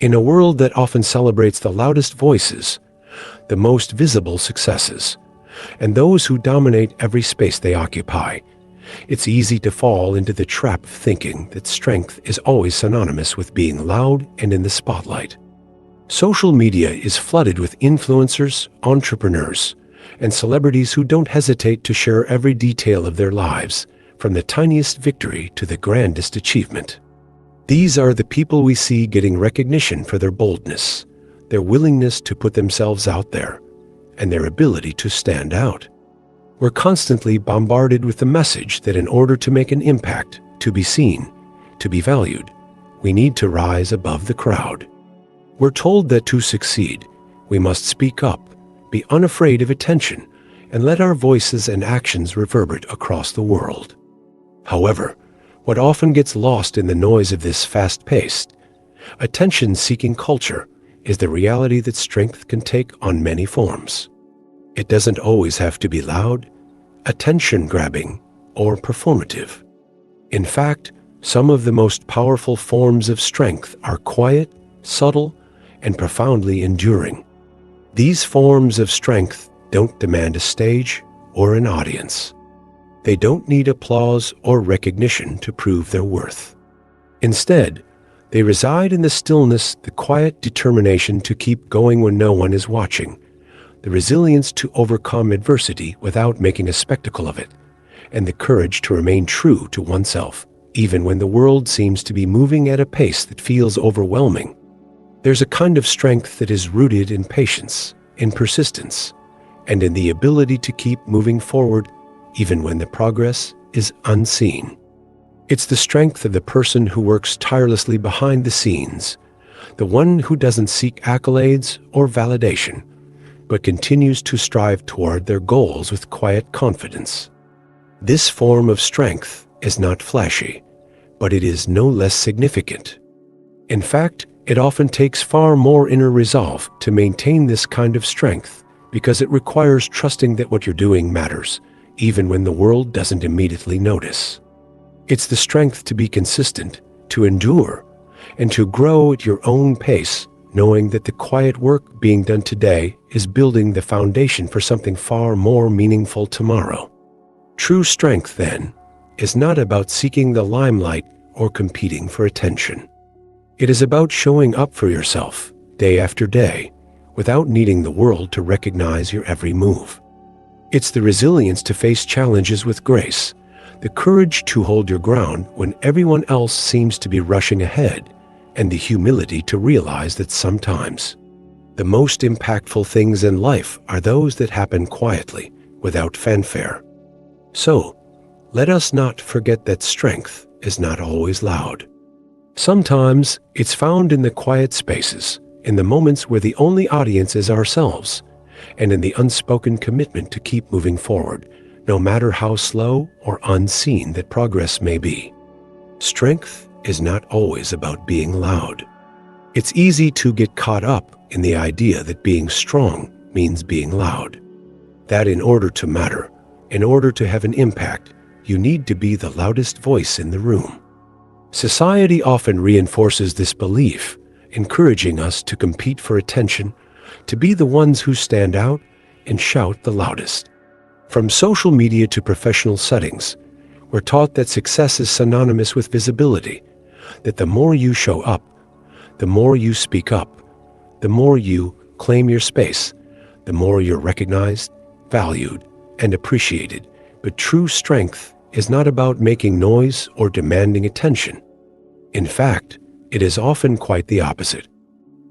In a world that often celebrates the loudest voices, the most visible successes, and those who dominate every space they occupy, it's easy to fall into the trap of thinking that strength is always synonymous with being loud and in the spotlight. Social media is flooded with influencers, entrepreneurs, and celebrities who don't hesitate to share every detail of their lives, from the tiniest victory to the grandest achievement. These are the people we see getting recognition for their boldness, their willingness to put themselves out there, and their ability to stand out. We're constantly bombarded with the message that in order to make an impact, to be seen, to be valued, we need to rise above the crowd. We're told that to succeed, we must speak up, be unafraid of attention, and let our voices and actions reverberate across the world. However, what often gets lost in the noise of this fast-paced, attention-seeking culture is the reality that strength can take on many forms. It doesn't always have to be loud, attention-grabbing, or performative. In fact, some of the most powerful forms of strength are quiet, subtle, and profoundly enduring. These forms of strength don't demand a stage or an audience. They don't need applause or recognition to prove their worth. Instead, they reside in the stillness, the quiet determination to keep going when no one is watching, the resilience to overcome adversity without making a spectacle of it, and the courage to remain true to oneself, even when the world seems to be moving at a pace that feels overwhelming. There's a kind of strength that is rooted in patience, in persistence, and in the ability to keep moving forward even when the progress is unseen. It's the strength of the person who works tirelessly behind the scenes, the one who doesn't seek accolades or validation, but continues to strive toward their goals with quiet confidence. This form of strength is not flashy, but it is no less significant. In fact, it often takes far more inner resolve to maintain this kind of strength because it requires trusting that what you're doing matters, even when the world doesn't immediately notice. It's the strength to be consistent, to endure, and to grow at your own pace, knowing that the quiet work being done today is building the foundation for something far more meaningful tomorrow. True strength, then, is not about seeking the limelight or competing for attention. It is about showing up for yourself, day after day, without needing the world to recognize your every move. It's the resilience to face challenges with grace, the courage to hold your ground when everyone else seems to be rushing ahead, and the humility to realize that sometimes the most impactful things in life are those that happen quietly, without fanfare. So, let us not forget that strength is not always loud. Sometimes it's found in the quiet spaces, in the moments where the only audience is ourselves, and in the unspoken commitment to keep moving forward, no matter how slow or unseen that progress may be. Strength is not always about being loud. It's easy to get caught up in the idea that being strong means being loud. That in order to matter, in order to have an impact, you need to be the loudest voice in the room. Society often reinforces this belief, encouraging us to compete for attention, to be the ones who stand out and shout the loudest. From social media to professional settings, we're taught that success is synonymous with visibility, that the more you show up, the more you speak up, the more you claim your space, the more you're recognized, valued, and appreciated. But true strength is not about making noise or demanding attention. In fact, it is often quite the opposite.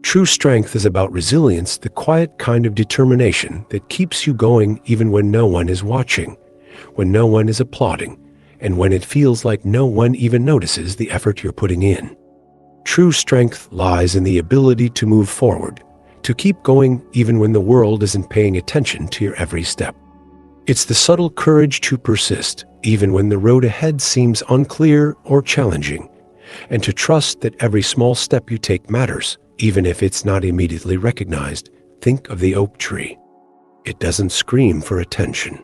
True strength is about resilience, the quiet kind of determination that keeps you going even when no one is watching, when no one is applauding, and when it feels like no one even notices the effort you're putting in. True strength lies in the ability to move forward, to keep going even when the world isn't paying attention to your every step. It's the subtle courage to persist, even when the road ahead seems unclear or challenging, and to trust that every small step you take matters, even if it's not immediately recognized. Think of the oak tree. It doesn't scream for attention.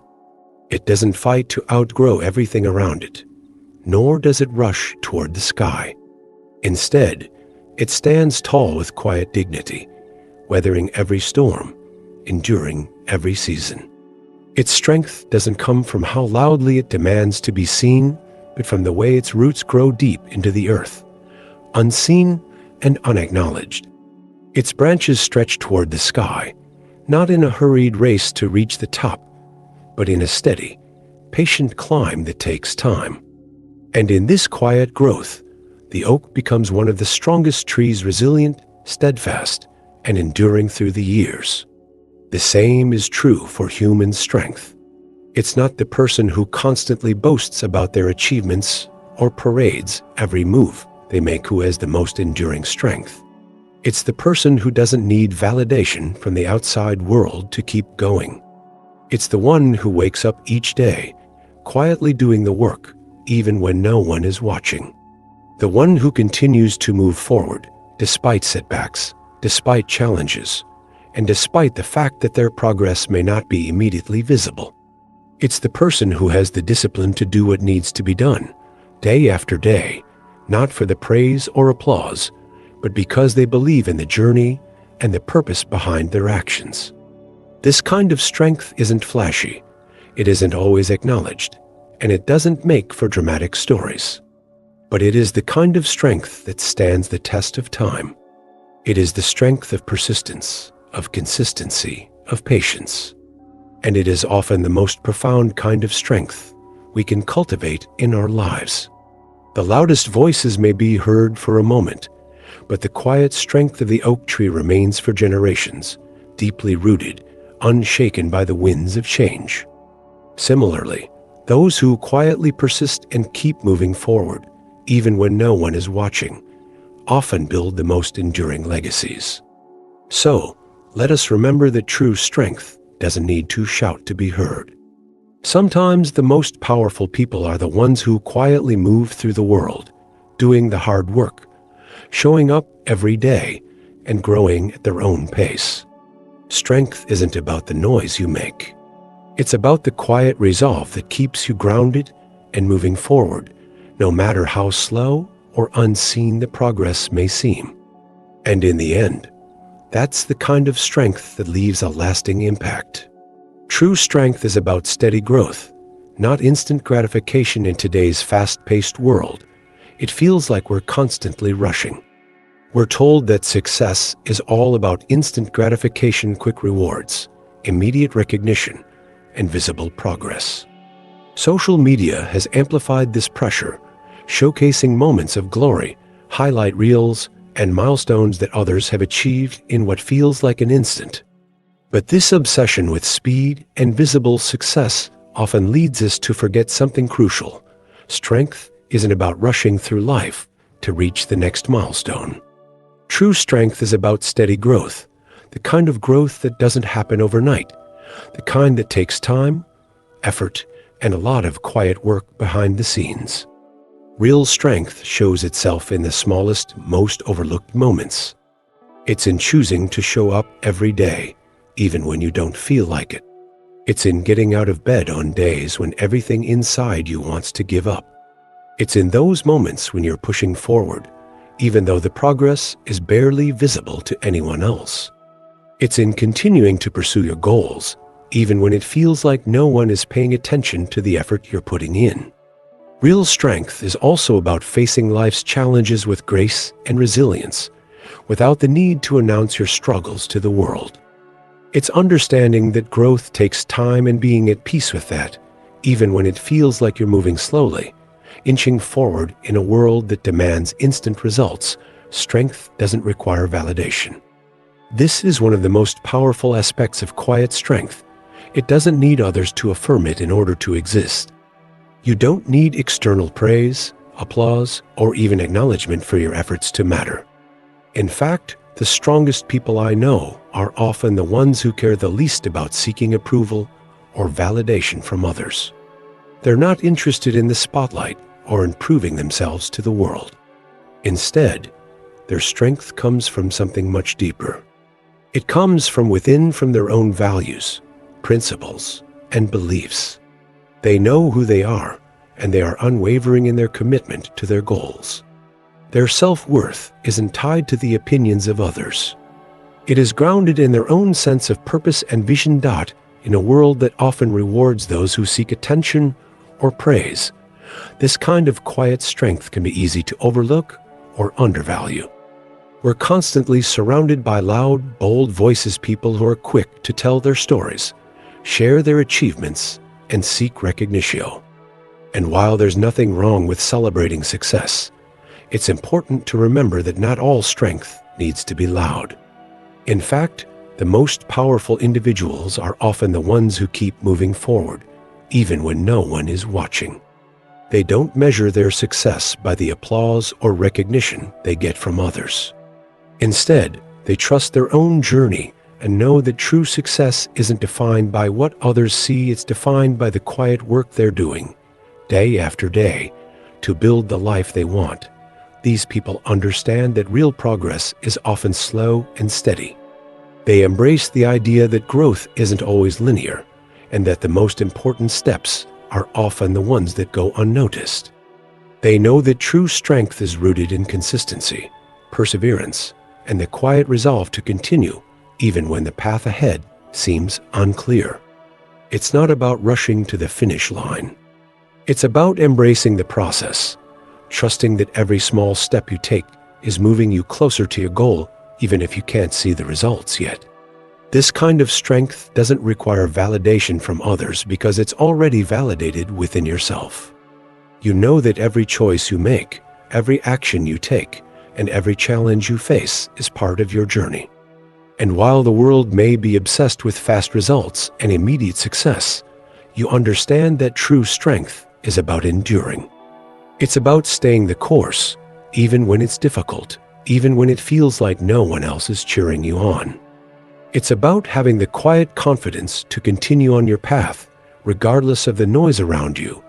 It doesn't fight to outgrow everything around it, nor does it rush toward the sky. Instead, It stands tall with quiet dignity, weathering every storm, enduring every season. Its strength doesn't come from how loudly it demands to be seen, but from the way its roots grow deep into the earth, unseen and unacknowledged. Its branches stretch toward the sky, not in a hurried race to reach the top, but in a steady, patient climb that takes time. And in this quiet growth, the oak becomes one of the strongest trees, resilient, steadfast, and enduring through the years. The same is true for human strength. It's not the person who constantly boasts about their achievements or parades every move they make who has the most enduring strength. It's the person who doesn't need validation from the outside world to keep going. It's the one who wakes up each day, quietly doing the work, even when no one is watching. The one who continues to move forward, despite setbacks, despite challenges, and despite the fact that their progress may not be immediately visible. It's the person who has the discipline to do what needs to be done, day after day, not for the praise or applause, but because they believe in the journey and the purpose behind their actions. This kind of strength isn't flashy, it isn't always acknowledged, and it doesn't make for dramatic stories. But it is the kind of strength that stands the test of time. It is the strength of persistence, of consistency, of patience. And it is often the most profound kind of strength we can cultivate in our lives. The loudest voices may be heard for a moment, but the quiet strength of the oak tree remains for generations, deeply rooted, unshaken by the winds of change. Similarly, those who quietly persist and keep moving forward, even when no one is watching, often build the most enduring legacies. So, let us remember that true strength doesn't need to shout to be heard. Sometimes the most powerful people are the ones who quietly move through the world, doing the hard work, showing up every day, and growing at their own pace. Strength isn't about the noise you make. It's about the quiet resolve that keeps you grounded and moving forward, no matter how slow or unseen the progress may seem. And in the end, that's the kind of strength that leaves a lasting impact. True strength is about steady growth, not instant gratification in today's fast-paced world. It feels like we're constantly rushing. We're told that success is all about instant gratification, quick rewards, immediate recognition, and visible progress. Social media has amplified this pressure, showcasing moments of glory, highlight reels, and milestones that others have achieved in what feels like an instant. But this obsession with speed and visible success often leads us to forget something crucial. Strength isn't about rushing through life to reach the next milestone. True strength is about steady growth, the kind of growth that doesn't happen overnight, the kind that takes time, effort, and a lot of quiet work behind the scenes. Real strength shows itself in the smallest, most overlooked moments. It's in choosing to show up every day, even when you don't feel like it. It's in getting out of bed on days when everything inside you wants to give up. It's in those moments when you're pushing forward, even though the progress is barely visible to anyone else. It's in continuing to pursue your goals, even when it feels like no one is paying attention to the effort you're putting in. Real strength is also about facing life's challenges with grace and resilience, without the need to announce your struggles to the world. It's understanding that growth takes time and being at peace with that, even when it feels like you're moving slowly, inching forward in a world that demands instant results. Strength doesn't require validation. This is one of the most powerful aspects of quiet strength. It doesn't need others to affirm it in order to exist. You don't need external praise, applause, or even acknowledgement for your efforts to matter. In fact, the strongest people I know are often the ones who care the least about seeking approval or validation from others. They're not interested in the spotlight or in proving themselves to the world. Instead, their strength comes from something much deeper. It comes from within, from their own values, principles, and beliefs. They know who they are, and they are unwavering in their commitment to their goals. Their self-worth isn't tied to the opinions of others. It is grounded in their own sense of purpose and vision. In a world that often rewards those who seek attention or praise, this kind of quiet strength can be easy to overlook or undervalue. We're constantly surrounded by loud, bold voices, people who are quick to tell their stories, share their achievements, and seek recognition. And while there's nothing wrong with celebrating success, it's important to remember that not all strength needs to be loud. In fact, the most powerful individuals are often the ones who keep moving forward, even when no one is watching. They don't measure their success by the applause or recognition they get from others. Instead, they trust their own journey and know that true success isn't defined by what others see. It's defined by the quiet work they're doing, day after day, to build the life they want. These people understand that real progress is often slow and steady. They embrace the idea that growth isn't always linear, and that the most important steps are often the ones that go unnoticed. They know that true strength is rooted in consistency, perseverance, and the quiet resolve to continue even when the path ahead seems unclear. It's not about rushing to the finish line. It's about embracing the process, trusting that every small step you take is moving you closer to your goal, even if you can't see the results yet. This kind of strength doesn't require validation from others because it's already validated within yourself. You know that every choice you make, every action you take, and every challenge you face is part of your journey. And while the world may be obsessed with fast results and immediate success, you understand that true strength is about enduring. It's about staying the course, even when it's difficult, even when it feels like no one else is cheering you on. It's about having the quiet confidence to continue on your path, regardless of the noise around you,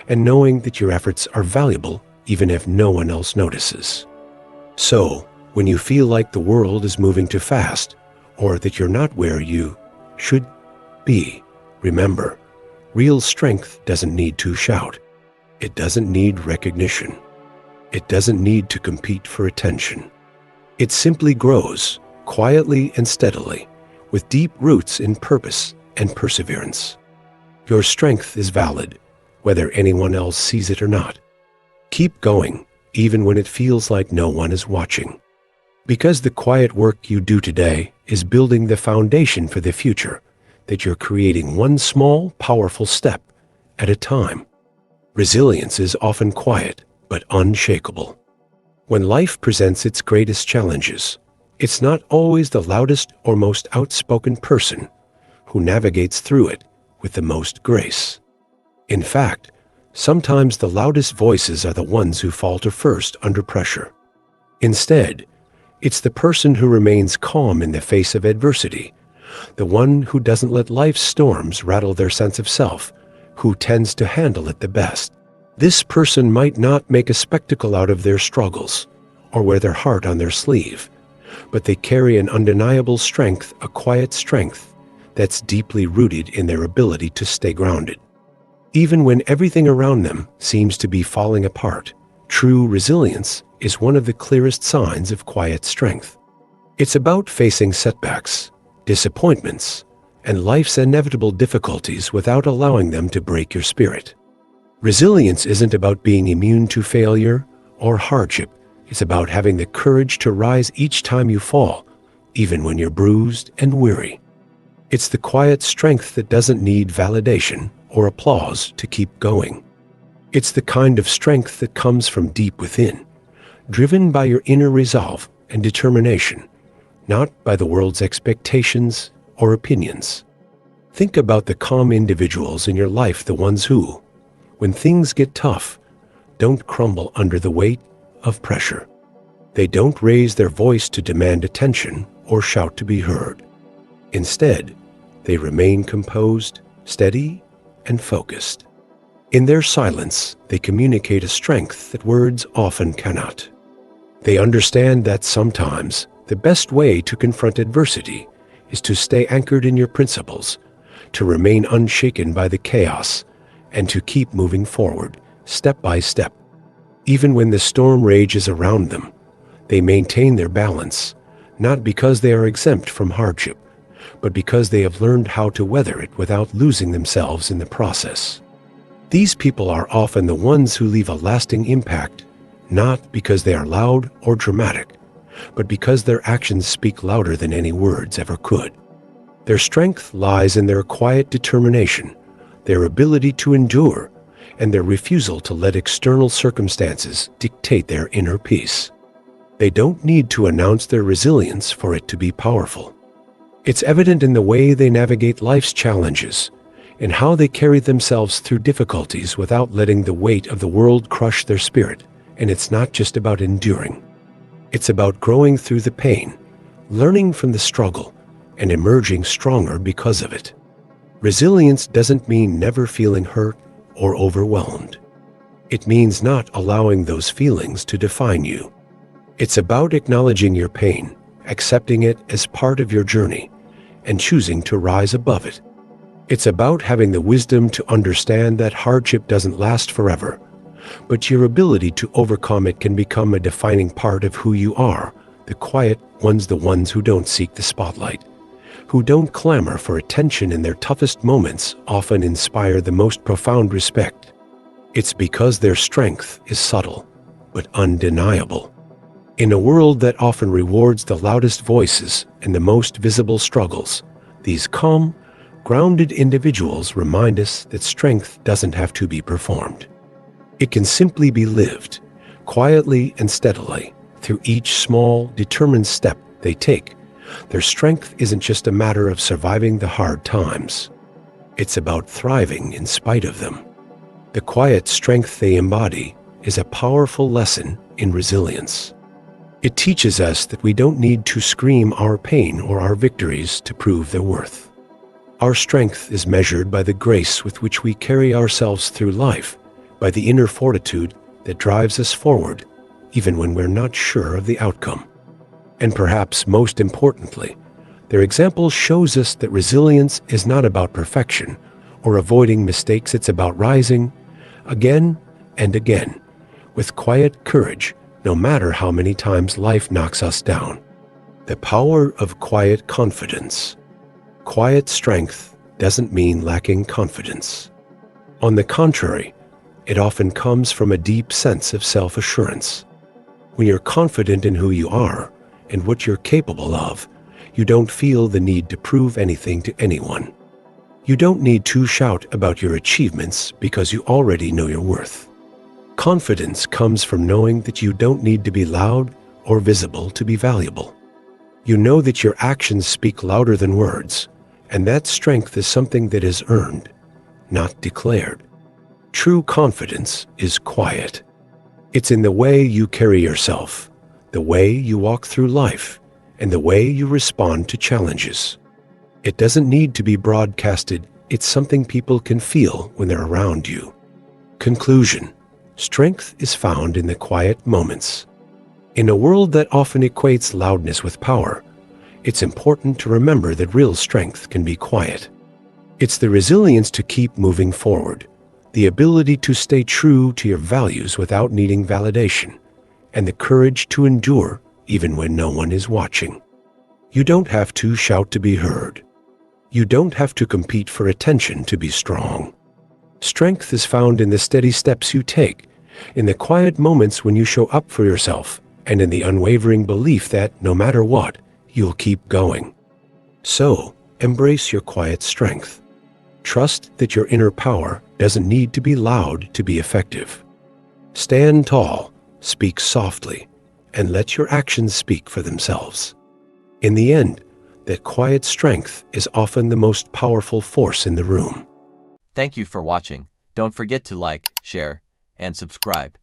and knowing that your efforts are valuable even if no one else notices. So, when you feel like the world is moving too fast, or that you're not where you should be, remember, real strength doesn't need to shout. It doesn't need recognition. It doesn't need to compete for attention. It simply grows, quietly and steadily, with deep roots in purpose and perseverance. Your strength is valid, whether anyone else sees it or not. Keep going, even when it feels like no one is watching. Because the quiet work you do today is building the foundation for the future that you're creating one small, powerful step at a time. Resilience is often quiet, but unshakable. When life presents its greatest challenges, it's not always the loudest or most outspoken person who navigates through it with the most grace. In fact, sometimes the loudest voices are the ones who falter first under pressure. Instead, it's the person who remains calm in the face of adversity, the one who doesn't let life's storms rattle their sense of self, who tends to handle it the best. This person might not make a spectacle out of their struggles or wear their heart on their sleeve, but they carry an undeniable strength, a quiet strength that's deeply rooted in their ability to stay grounded. Even when everything around them seems to be falling apart, true resilience is one of the clearest signs of quiet strength. It's about facing setbacks, disappointments, and life's inevitable difficulties without allowing them to break your spirit. Resilience isn't about being immune to failure or hardship. It's about having the courage to rise each time you fall, even when you're bruised and weary. It's the quiet strength that doesn't need validation or applause to keep going. It's the kind of strength that comes from deep within, driven by your inner resolve and determination, not by the world's expectations or opinions. Think about the calm individuals in your life, the ones who, when things get tough, don't crumble under the weight of pressure. They don't raise their voice to demand attention or shout to be heard. Instead, they remain composed, steady, and focused. In their silence, they communicate a strength that words often cannot. They understand that sometimes the best way to confront adversity is to stay anchored in your principles, to remain unshaken by the chaos, and to keep moving forward, step by step. Even when the storm rages around them, they maintain their balance, not because they are exempt from hardship, but because they have learned how to weather it without losing themselves in the process. These people are often the ones who leave a lasting impact, not because they are loud or dramatic, but because their actions speak louder than any words ever could. Their strength lies in their quiet determination, their ability to endure, and their refusal to let external circumstances dictate their inner peace. They don't need to announce their resilience for it to be powerful. It's evident in the way they navigate life's challenges, and how they carry themselves through difficulties without letting the weight of the world crush their spirit. And it's not just about enduring. It's about growing through the pain, learning from the struggle, and emerging stronger because of it. Resilience doesn't mean never feeling hurt or overwhelmed. It means not allowing those feelings to define you. It's about acknowledging your pain, accepting it as part of your journey, and choosing to rise above it. It's about having the wisdom to understand that hardship doesn't last forever, but your ability to overcome it can become a defining part of who you are. The quiet ones, the ones who don't seek the spotlight, who don't clamor for attention in their toughest moments, often inspire the most profound respect. It's because their strength is subtle, but undeniable. In a world that often rewards the loudest voices and the most visible struggles, these calm, grounded individuals remind us that strength doesn't have to be performed. It can simply be lived, quietly and steadily, through each small, determined step they take. Their strength isn't just a matter of surviving the hard times. It's about thriving in spite of them. The quiet strength they embody is a powerful lesson in resilience. It teaches us that we don't need to scream our pain or our victories to prove their worth. Our strength is measured by the grace with which we carry ourselves through life, by the inner fortitude that drives us forward, even when we're not sure of the outcome. And perhaps most importantly, their example shows us that resilience is not about perfection or avoiding mistakes. It's about rising again and again with quiet courage, no matter how many times life knocks us down. The power of quiet confidence. Quiet strength doesn't mean lacking confidence. On the contrary, it often comes from a deep sense of self-assurance. When you're confident in who you are and what you're capable of, you don't feel the need to prove anything to anyone. You don't need to shout about your achievements because you already know your worth. Confidence comes from knowing that you don't need to be loud or visible to be valuable. You know that your actions speak louder than words, and that strength is something that is earned, not declared. True confidence is quiet. It's in the way you carry yourself, the way you walk through life, and the way you respond to challenges. It doesn't need to be broadcasted. It's something people can feel when they're around you. Conclusion: strength is found in the quiet moments. In a world that often equates loudness with power, it's important to remember that real strength can be quiet. It's the resilience to keep moving forward, the ability to stay true to your values without needing validation, and the courage to endure even when no one is watching. You don't have to shout to be heard. You don't have to compete for attention to be strong. Strength is found in the steady steps you take, in the quiet moments when you show up for yourself, and in the unwavering belief that, no matter what, you'll keep going. So, embrace your quiet strength. Trust that your inner power doesn't need to be loud to be effective. Stand tall, speak softly, and let your actions speak for themselves. In the end, that quiet strength is often the most powerful force in the room. Thank you for watching. Don't forget to like, share, and subscribe.